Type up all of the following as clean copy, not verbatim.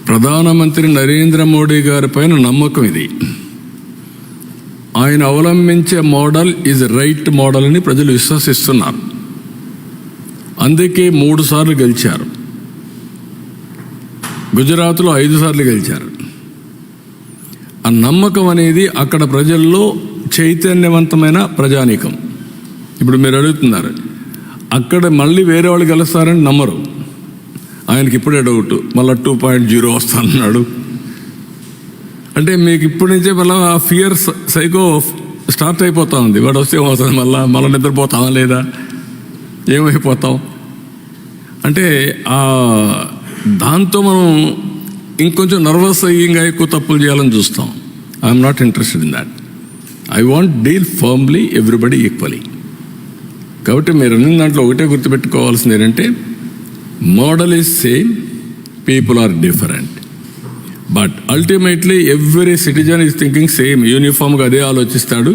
ప్రధానమంత్రి నరేంద్ర మోడీ గారి పైన నమ్మకం ఇది. ఆయన అవలంబించే మోడల్ ఈజ్ రైట్ మోడల్ అని ప్రజలు విశ్వసిస్తున్నారు. అందుకే 3 సార్లు గెలిచారు. గుజరాత్లో 5 సార్లు గెలిచారు. ఆ నమ్మకం అనేది అక్కడ ప్రజల్లో చైతన్యవంతమైన ప్రజానీకం. ఇప్పుడు మీరు అడుగుతున్నారు, అక్కడ మళ్ళీ వేరే వాళ్ళు గెలుస్తారని నమ్మరు. ఆయనకి ఇప్పుడే డౌట్, మళ్ళీ 2.0 వస్తానన్నాడు. అంటే మీకు ఇప్పటి నుంచే మళ్ళీ ఆ ఫియర్ సైకో స్టార్ట్ అయిపోతా ఉంది. వాడు వస్తే ఏమవుతుంది, మళ్ళీ నిద్రపోతామా లేదా, ఏమైపోతాం అంటే దాంతో మనం ఇంకొంచెం నర్వస్ అయ్యి ఇంకా ఎక్కువ తప్పులు చేయాలని చూస్తాం. I'm not interested in that. I want deal firmly everybody equally. కాబట్టి మీరు అన్ని దాంట్లో ఒకటే గుర్తుపెట్టుకోవాల్సింది ఏంటంటే, model is same, people are different, but ultimately every citizen is thinking same. యూనిఫామ్గా అదే ఆలోచిస్తాడు.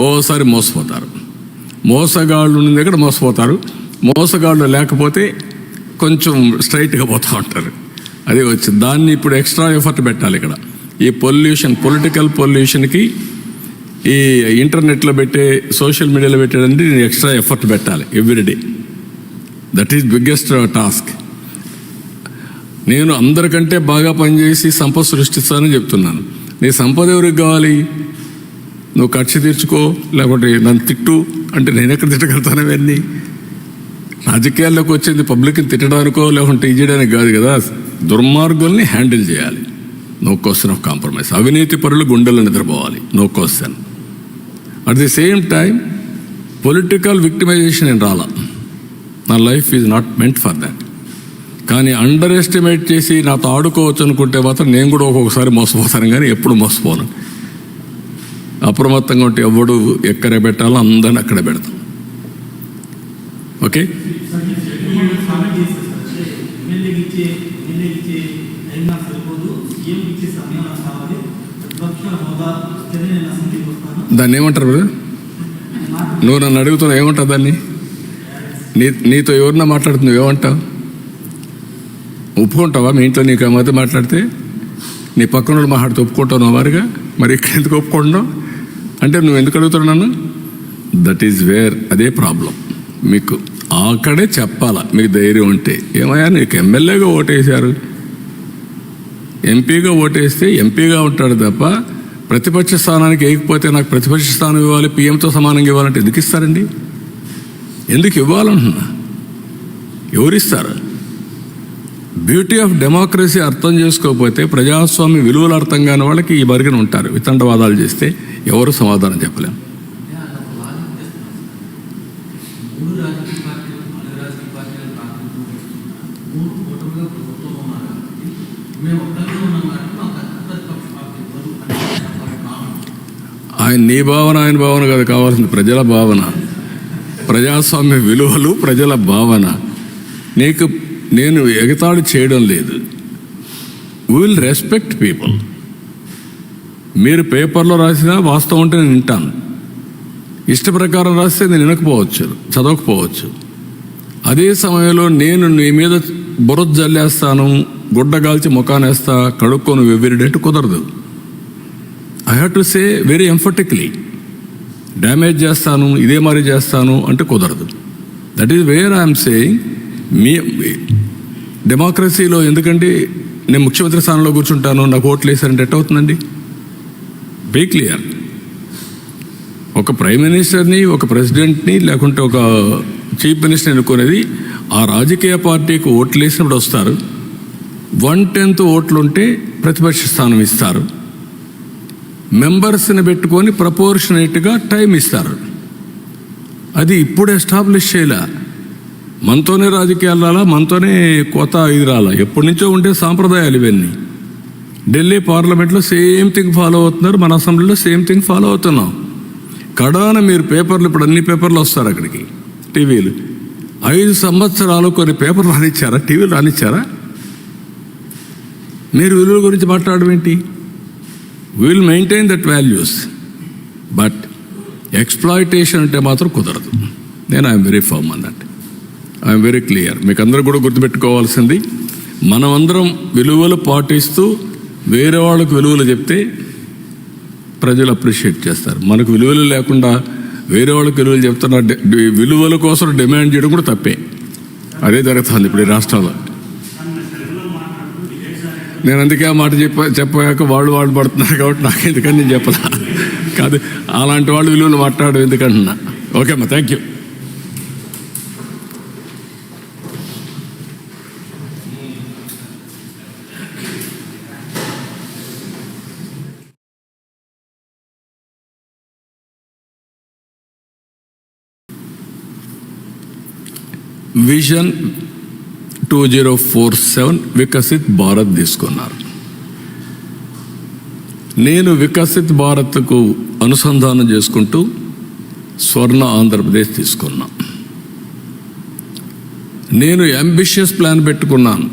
ఓసారి మోసపోతారు. మోసగాళ్ళు ఉన్న దగ్గర మోసపోతారు. మోసగాళ్ళు లేకపోతే కొంచెం స్ట్రైట్గా పోతూ ఉంటారు. అదే వచ్చింది. దాన్ని ఇప్పుడు ఎక్స్ట్రా ఎఫర్ట్ పెట్టాలి. ఇక్కడ ఈ పొలిటికల్ పొల్యూషన్కి ఈ ఇంటర్నెట్లో పెట్టే, సోషల్ మీడియాలో పెట్టేదంటే ఎక్స్ట్రా ఎఫర్ట్ పెట్టాలి everyday. That is biggest task. నేను అందరికంటే బాగా పనిచేసి సంపద సృష్టిస్తానని చెప్తున్నాను. నీ సంపద ఎవరికి కావాలి? నువ్వు ఖర్చు తీర్చుకో, లేకపోతే నన్ను తిట్టు అంటే నేను ఎక్కడ తిట్టగలుగుతాను? అవన్నీ రాజకీయాల్లోకి వచ్చింది పబ్లిక్ని తిట్టడానికో లేకుంటే ఇది చేయడానికి కాదు కదా. దుర్మార్గుల్ని హ్యాండిల్ చేయాలి. No question of compromise. అవినీతి పరులు గుండెల్లో నిద్రపోవాలి. No question. At the same time political victimisation ఏం రాలా. నా life is not meant for that. కానీ అండర్ ఎస్టిమేట్ చేసి నాతో ఆడుకోవచ్చు అనుకుంటే మాత్రం నేను కూడా ఒక్కొక్కసారి మోసపోతాను, కానీ ఎప్పుడు మోసపోను. అప్రమత్తంగా ఉంటే ఎవడు ఎక్కడే పెట్టాలో అందరిని అక్కడే పెడతాం. ఓకే. దాన్ని ఏమంటారు బ్రదర్? నువ్వు నన్ను అడుగుతున్నావు ఏమంటావు దాన్ని? నీతో ఎవరన్నా మాట్లాడుతున్నావు ఏమంటావు? ఒప్పుకుంటావా? మీ ఇంట్లో నీకు ఆ మధ్య మాట్లాడితే నీ పక్కన మాట్లాడితే ఒప్పుకుంటావు వారిగా? మరి ఇక్కడ ఎందుకు ఒప్పుకుంటున్నావు అంటే నువ్వు ఎందుకు అడుగుతున్నావు నన్ను? That is wear. అదే ప్రాబ్లం. మీకు అక్కడే చెప్పాలా మీకు ధైర్యం ఉంటే. ఏమయ్యా నీకు ఎమ్మెల్యేగా ఓటేశారు, ఎంపీగా ఓటేస్తే ఎంపీగా ఉంటాడు తప్ప ప్రతిపక్ష స్థానానికి వేయకపోతే నాకు ప్రతిపక్ష స్థానం ఇవ్వాలి, పీఎంతో సమానంగా ఇవ్వాలంటే ఎందుకు ఇస్తారండి? ఎందుకు ఇవ్వాలంటున్నా? ఎవరిస్తారు? బ్యూటీ ఆఫ్ డెమోక్రసీ అర్థం చేసుకోకపోతే, ప్రజాస్వామ్య విలువలు అర్థం కాని వాళ్ళకి ఈ బరిగిన ఉంటారు. వితండవాదాలు చేస్తే ఎవరు సమాధానం చెప్పలేము. ఆయన నీ భావన ఆయన భావన కాదు కావాల్సింది, ప్రజల భావన, ప్రజాస్వామ్య విలువలు, ప్రజల భావన. నేను ఎగతాళి చేయడం లేదు. We will respect people. మీరు పేపర్లో రాసినా వాస్తవం ఉంటే నేను వింటాను. ఇష్ట ప్రకారం రాస్తే నేను వినకపోవచ్చు, చదవకపోవచ్చు. అదే సమయంలో నేను నీ మీద బురద జల్లేస్తాను, గుడ్డగాల్చి ముఖానేస్తా, కడుక్కొని ఎవ్రీడే కుదరదు. I have to say very emphatically. Damage చేస్తాను, ఇదే మరి చేస్తాను అంటే కుదరదు. That is where I'm saying. డెమోక్రసీలో ఎందుకంటే నేను ముఖ్యమంత్రి స్థానంలో కూర్చుంటాను, నాకు ఓట్లు వేసారంటే ఎట్ అవుతుందండి? Be clear. ఒక ప్రైమ్ మినిస్టర్ని, ఒక ప్రెసిడెంట్ని, లేకుంటే ఒక చీఫ్ మినిస్టర్ని ఎన్నుకునేది ఆ రాజకీయ పార్టీకి ఓట్లు వేసినప్పుడు వస్తారు. 1/10 ఓట్లుంటే ప్రతిపక్ష స్థానం ఇస్తారు. మెంబర్స్ని పెట్టుకొని ప్రపోర్షనేట్గా టైం ఇస్తారు. అది ఇప్పుడు ఎస్టాబ్లిష్ చేయలే. మనతోనే రాజకీయాలు రాలా, మనతోనే కొత్త ఇది రాలా. ఎప్పటి నుంచో ఉండే సాంప్రదాయాలు ఇవన్నీ. ఢిల్లీ పార్లమెంట్లో సేమ్ థింగ్ ఫాలో అవుతున్నారు, మన అసెంబ్లీలో సేమ్ థింగ్ ఫాలో అవుతున్నాం. కడాన మీరు పేపర్లు, ఇప్పుడు అన్ని పేపర్లు వస్తారు అక్కడికి, టీవీలు. 5 సంవత్సరాలు కొన్ని పేపర్లు రానిచ్చారా? టీవీలు రానిచ్చారా? మీరు విలువల గురించి మాట్లాడడం ఏంటి? Will maintain that values, but exploitation అంటే మాత్రం కుదరదు. నేను I'm very firm on that. I'm very clear. మీకు అందరూ కూడా గుర్తుపెట్టుకోవాల్సింది, మనమందరం విలువలు పాటిస్తూ వేరే వాళ్ళకు విలువలు చెప్తే ప్రజలు అప్రిషియేట్ చేస్తారు. మనకు విలువలు లేకుండా వేరే వాళ్ళకి విలువలు చెప్తున్న విలువల కోసం డిమాండ్ చేయడం కూడా తప్పే. అదే జరుగుతుంది ఇప్పుడు ఈ రాష్ట్రంలో. నేను అందుకే ఆ మాట చెప్పాక వాళ్ళు పడుతున్నారు కాబట్టి నాకు ఎందుకని నేను చెప్పలా. కాదు, అలాంటి వాళ్ళు విలువలు మాట్లాడడం ఎందుకంటున్నా. ఓకే అమ్మా, thank you. Vision 2047 Viksit Bharat తీసుకున్నారు. నేను వికసిత్ భారత్కు అనుసంధానం చేసుకుంటూ స్వర్ణ ఆంధ్రప్రదేశ్ తీసుకున్నా. నేను అంబిషియస్ ప్లాన్ పెట్టుకున్నాను.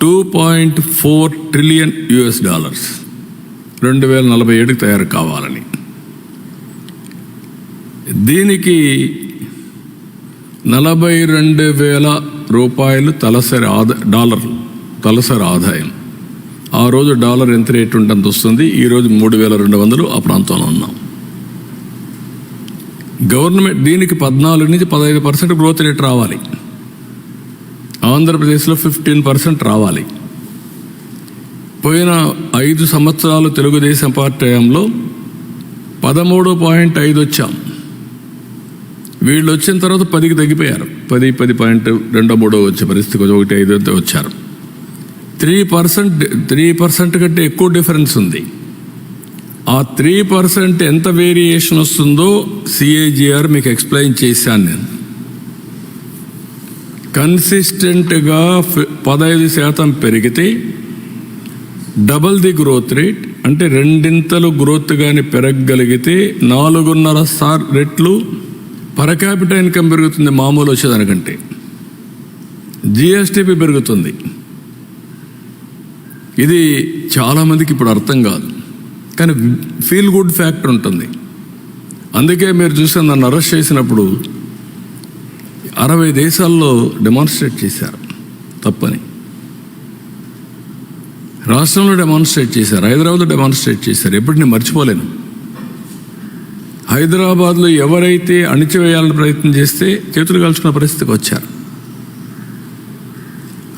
$2.4 ట్రిలియన్ 2047కి తయారు కావాలని. దీనికి 42,000 తలసరి ఆదాయం. ఆ రోజు డాలర్ ఎంత రేటు ఉంటే అంత వస్తుంది. ఈరోజు 3,200 ఆ ప్రాంతంలో ఉన్నాం. గవర్నమెంట్ దీనికి 14 నుంచి 15% గ్రోత్ రేట్ రావాలి. ఆంధ్రప్రదేశ్లో 15% రావాలి. పోయిన 5 సంవత్సరాలు తెలుగుదేశం పార్టీ హయాంలో 13.5 వచ్చాం. వీళ్ళు వచ్చిన తర్వాత 10కి తగ్గిపోయారు. 10.23 వచ్చే పరిస్థితి, 1.5 వచ్చారు. 3% కంటే ఎక్కువ డిఫరెన్స్ ఉంది. ఆ 3% ఎంత వేరియేషన్ వస్తుందో CAGR మీకు ఎక్స్ప్లెయిన్ చేశాను నేను. కన్సిస్టెంట్గా 15% పెరిగితే డబల్ ది గ్రోత్ రేట్, అంటే 2 గ్రోత్ కానీ పెరగగలిగితే 4.5 రెట్లు పర్ క్యాపిటల్ ఇన్కమ్ పెరుగుతుంది. మామూలు వచ్చేదానికంటే GSTP పెరుగుతుంది. ఇది చాలామందికి ఇప్పుడు అర్థం కాదు, కానీ ఫీల్ గుడ్ ఫ్యాక్టర్ ఉంటుంది. అందుకే మీరు చూస్తే నన్ను అరెస్ట్ చేసినప్పుడు 60 దేశాల్లో డెమాన్స్ట్రేట్ చేశారు తప్పని. రాష్ట్రంలో డెమాన్స్ట్రేట్ చేశారు, హైదరాబాద్లో డెమాన్స్ట్రేట్ చేశారు. ఎప్పుడు నేను మర్చిపోలేను. హైదరాబాద్లో ఎవరైతే అణిచివేయాలని ప్రయత్నం చేస్తే చేతులు కాల్చుకున్న పరిస్థితికి వచ్చారు.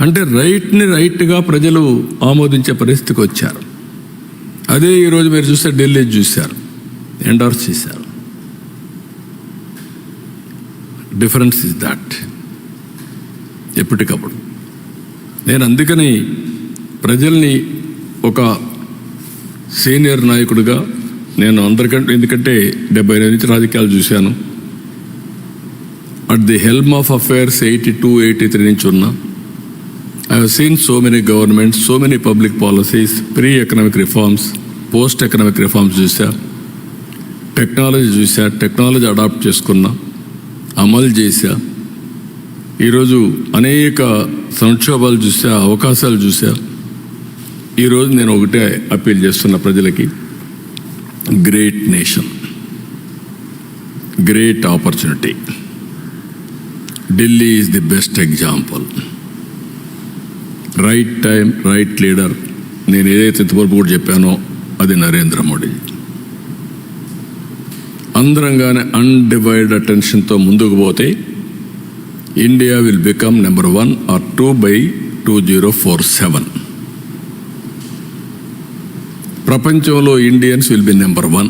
అంటే రైట్ని రైట్గా ప్రజలు ఆమోదించే పరిస్థితికి వచ్చారు. అదే ఈరోజు మీరు చూస్తే ఢిల్లీ చూశారు, ఎండార్స్ చేశారు. Difference is that. ఎప్పటికప్పుడు నేను అందుకని ప్రజల్ని ఒక సీనియర్ నాయకుడిగా నేను అందరికంటే, ఎందుకంటే 75 నుంచి రాజకీయాలు చూశాను. At the helm of affairs 82-83 నుంచి ఉన్నా. I have seen so many governments, so many public policies, pre-economic reforms, post-economic reforms చూసా, టెక్నాలజీ చూసా, టెక్నాలజీ అడాప్ట్ చేసుకున్నా, అమలు చేశా. ఈరోజు అనేక సంక్షోభాలు చూసా, అవకాశాలు చూసా. ఈరోజు నేను ఒకటే అప్పీల్ చేస్తున్న ప్రజలకి, great nation, great opportunity. Delhi is the best example. Right time, right leader. నేను ఏదైతే ఇంతవరకు కూడా చెప్పానో అది నరేంద్ర మోడీ. అందరంగానే అన్డివైడెడ్ అటెన్షన్తో ముందుకు పోతే India will become number 1 or 2 by 2047. ప్రపంచంలో ఇండియన్స్ విల్ బి నెంబర్ 1.